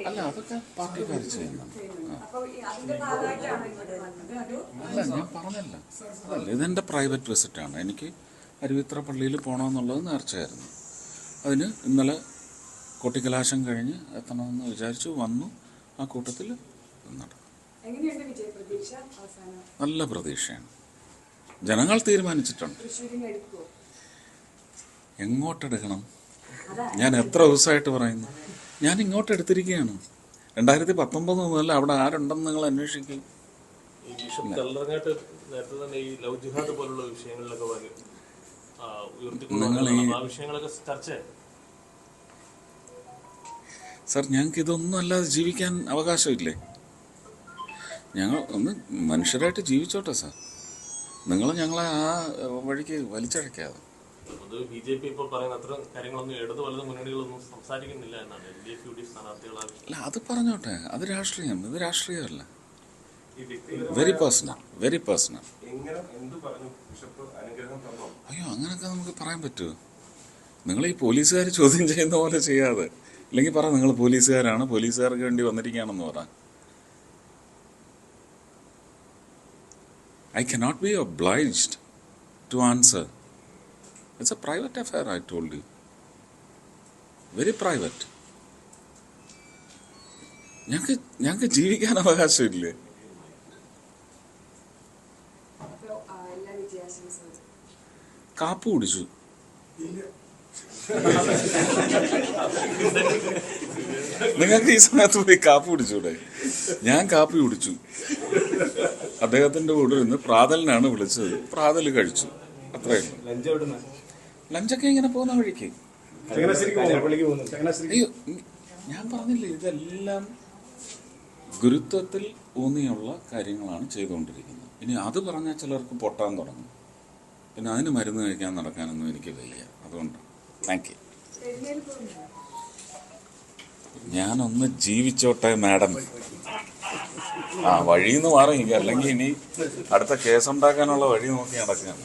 അല്ല, അതൊക്കെ പാർട്ടിക്കാർ ചെയ്യുന്നു. അല്ല, ഞാൻ പറഞ്ഞല്ല, അതല്ല, ഇതെൻ്റെ പ്രൈവറ്റ് വിസിറ്റാണ്. എനിക്ക് അരുവിത്ര പള്ളിയിൽ പോകണമെന്നുള്ളത് നേർച്ചയായിരുന്നു. അതിന് ഇന്നലെ കൊട്ടിക്കലാശം കഴിഞ്ഞ് എത്തണമെന്ന് വിചാരിച്ചു, വന്നു. ആ കൂട്ടത്തിൽ നടക്കും. നല്ല പ്രതീക്ഷയാണ്. ജനങ്ങൾ തീരുമാനിച്ചിട്ടുണ്ട്. എങ്ങോട്ടെടുക്കണം? ഞാൻ എത്ര ദിവസമായിട്ട് പറയുന്നു, ഞാൻ ഇങ്ങോട്ട് എടുത്തിരിക്കുകയാണ്. 2019 മുതൽ അവിടെ ആരുണ്ടെന്ന് നിങ്ങൾ അന്വേഷിക്കും. നിങ്ങൾ സർ, ഞങ്ങൾക്ക് ഇതൊന്നും അല്ലാതെ ജീവിക്കാൻ അവകാശമില്ലേ? ഞങ്ങൾ ഒന്ന് മനുഷ്യരായിട്ട് ജീവിച്ചോട്ടെ സാർ. നിങ്ങൾ ഞങ്ങളെ ആ വഴിക്ക് വലിച്ചഴക്കാതെ. അല്ല, അത് പറഞ്ഞോട്ടെ, അത് രാഷ്ട്രീയം, ഇത് രാഷ്ട്രീയമല്ല. Very personal, very personal. അയ്യോ, അങ്ങനെയൊക്കെ നമുക്ക് പറയാൻ പറ്റുമോ? നിങ്ങൾ ഈ പോലീസുകാർ ചോദ്യം ചെയ്യുന്ന പോലെ ചെയ്യാതെ. ഇല്ലെങ്കിൽ പറ, നിങ്ങൾ പോലീസുകാരാണ്, പോലീസുകാർക്ക് വേണ്ടി വന്നിരിക്കുകയാണെന്ന് പറ. I cannot be obliged to answer. It's a private affair, I told you. Very private. ഞങ്ങൾക്ക് ജീവിക്കാൻ അവകാശമില്ലേ? കാപ്പ് കുടിച്ചു. നിങ്ങൾക്ക് ഈ സമയത്ത് പോയി കാപ്പി കുടിച്ചൂടെ? ഞാൻ കാപ്പി കുടിച്ചു. അദ്ദേഹത്തിന്റെ കൂടെ ഇരുന്ന് പ്രാതലിനാണ് വിളിച്ചത്, പ്രാതൽ കഴിച്ചു, അത്രേ ഉള്ളൂ. ലഞ്ചൊക്കെ ഇങ്ങനെ പോകുന്ന വഴിക്ക്. അയ്യോ, ഞാൻ പറഞ്ഞില്ലേ, ഇതെല്ലാം ഗുരുത്വത്തിൽ ഊന്നിയുള്ള കാര്യങ്ങളാണ് ചെയ്തുകൊണ്ടിരിക്കുന്നത്. ഇനി അത് പറഞ്ഞാൽ ചിലർക്ക് പൊട്ടാൻ തുടങ്ങും. പിന്നെ അതിന് മരുന്ന് കഴിക്കാൻ നടക്കാനൊന്നും എനിക്ക് വയ്യ. അതുകൊണ്ട് താങ്ക് യു. ഞാനൊന്ന് ജീവിച്ചോട്ടെ മാഡം. ആ വഴിന്ന് മാറി, അല്ലെങ്കിൽ ഇനി അടുത്ത കേസുണ്ടാക്കാനുള്ള വഴി നോക്കി നടക്കുകയാണ്.